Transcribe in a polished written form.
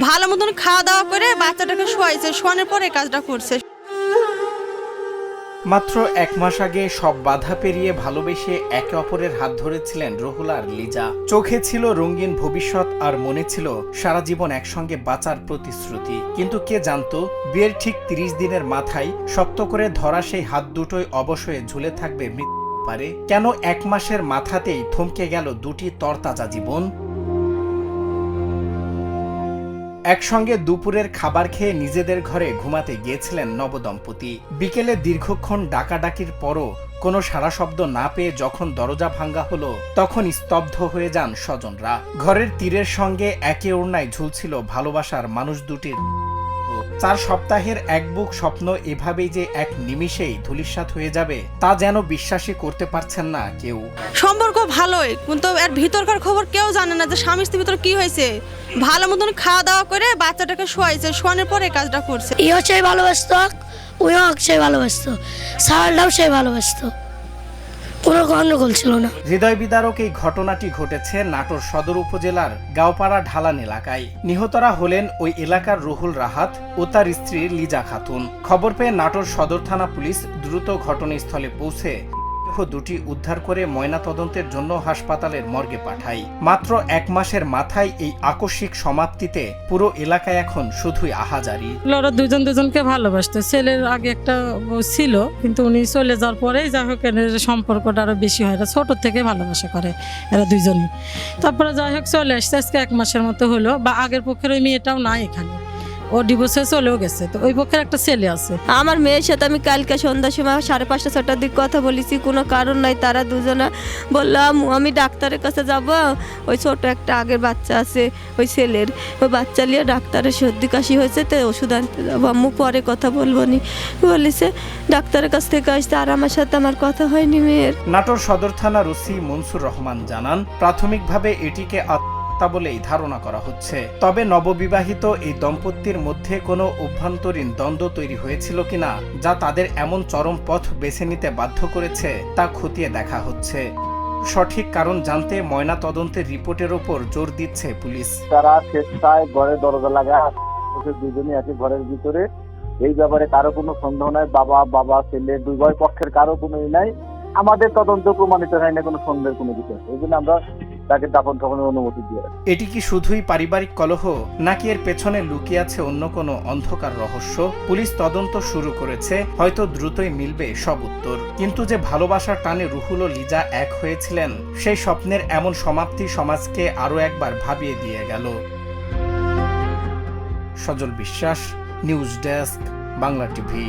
ভালো মতন খাওয়া দাওয়া করে বাচ্চাটাকে শোয়াইছে, শোয়ানোর পরে কাজটা করছে। মাত্র 1 মাস আগে সব বাধা পেরিয়ে ভালোবেসে একে অপরের হাত ধরেছিলেন রুহুল আর লিজা। চোখে ছিল রঙিন ভবিষ্যৎ আর মনে ছিল সারা জীবন একসঙ্গে বাঁচার প্রতিশ্রুতি। কিন্তু কে জানতো বিয়ের ঠিক 30 দিনের মাথায় শক্ত করে ধরা সেই হাত দুটোই অবশ্যই ঝুলে থাকবে মৃত্যু পারে। কেন 1 মাসের মাথাতেই থমকে গেল দুটি তরতাজা জীবন? একসঙ্গে দুপুরের খাবার খেয়ে নিজেদের ঘরে ঘুমাতে গিয়েছিলেন নবদম্পতি। বিকেলে দীর্ঘক্ষণ ডাকাডাকির পরও কোনো সাড়া শব্দ না পেয়ে যখন দরজা ভাঙা হলো, তখন স্তব্ধ হয়ে যান স্বজনরা। ঘরের তীরের সঙ্গে একে ওড়নায় ঝুলছিল ভালোবাসার মানুষ দুটির। 4 সপ্তাহের এক বুক স্বপ্ন এভাবেই যে এক নিমিষেই ধূলিসাৎ হয়ে যাবে তা যেন বিশ্বাসই করতে পারছেন না কেউ। সম্পর্ক ভালোই, কিন্তু এর ভিতরকার খবর কেউ জানে না যে স্বামী স্ত্রীর ভিতরে কি হয়েছে। ভালো মতন খাওয়া দাওয়া করে বাচ্চাটাকে শোয়াইছে, শোয়ানোর পরে কাজটা করছে। ইও সেই ভালোবাসতো, ওইও সেই ভালোবাসতো, সারাটাও সেই ভালোবাসতো, কোনো গন্ডগোল ছিল না। হৃদয় বিদারক এই ঘটনাটি ঘটেছে নাটোর সদর উপজেলার গাওপাড়া ঢালান এলাকায়। নিহতরা হলেন ওই এলাকার রুহুল রাহাত ও তার স্ত্রী লিজা খাতুন। খবর পেয়ে নাটোর সদর থানা পুলিশ দ্রুত ঘটনাস্থলে পৌঁছে দুটি উদ্ধার করে ময়নাতদন্তের জন্য হাসপাতালের মর্গে পাঠায়। মাত্র 1 মাসের মাথায় এই আকস্মিক সমাপ্তিতে পুরো এলাকায় এখন শুধুই আহাজারি। ওরা দুজনকে ভালোবাসতো। ছেলের আগে একটা বউ ছিল, কিন্তু উনি চলে যাওয়ার পরেই যাই হোক এদের সম্পর্কটা আরো বেশি হয়। এরা ছোট থেকে ভালোবাসা করে এরা দুজনই। তারপরে যাই হোক চলে আসছে, আজকে 1 মাসের মতো হলো। বা আগের পক্ষের ওই মেয়েটাও নাই এখানে, ও ডিভোর্সে চলেও গেছে। তো ওই পক্ষের একটা ছেলে আছে। আমার মেয়ের সাথে আমি কালকে সন্ধ্যার সময় 5:30 6টার দিক কথা বলেছি, কোনো কারণ নাই। তারা দুজনা বললাম আমি ডাক্তারের কাছে যাব, ওই ছোট একটা আগের বাচ্চা আছে ওই ছেলের, ওই বাচ্চা নিয়ে ডাক্তারের সর্দি কাশি হয়েছে, তো ওষুধ আনতে যাবো। আম্মু পরে কথা বলবো নি বলেছে, ডাক্তারের কাছ থেকে আসতে। আর আমার সাথে আমার কথা হয়নি মেয়ের। নাটোর সদর থানার ওসি মনসুর রহমান জানান, প্রাথমিকভাবে এটিকে বলেই ধারণা করা হচ্ছে। তবে নববিবাহিত এই দম্পতির মধ্যে কোনো অভ্যন্তরীণ দ্বন্দ্ব তৈরি হয়েছিল কিনা, যা তাদের এমন চরম পথ বেছে নিতে বাধ্য করেছে, তা খতিয়ে দেখা হচ্ছে। সঠিক কারণ জানতে ময়না তদন্তের রিপোর্টের ওপর জোর দিচ্ছে পুলিশ। তারা চেষ্টায় ঘরে দরজা লাগা দুজনই আছে ঘরের ভিতরে। এই ব্যাপারে কারো কোনো সন্দেহ নাই। বাবা ছেলে উভয় পক্ষের কারো কোনো নাই। আমাদের তদন্ত প্রমাণিত হয় না কোনো সন্দেহের কোনো বিষয়। এই জন্য আমরা তাকে দাফন কাফনের অনুমতি দিয়ে রাখি। এটি কি শুধুই পারিবারিক কলহ, নাকি এর পেছনে লুকিয়ে আছে অন্য কোনো অন্ধকার রহস্য? পুলিশ তদন্ত শুরু করেছে, হয়তো দ্রুতই মিলবে সব উত্তর। কিন্তু যে ভালোবাসার টানে রুহুল ও লিজা এক হয়েছিলেন, সেই স্বপ্নের এমন সমাপ্তি সমাজকে আরো একবার ভাবিয়ে দিয়ে গেল। সজল বিশ্বাস, নিউজ ডেস্ক, বাংলা টিভি।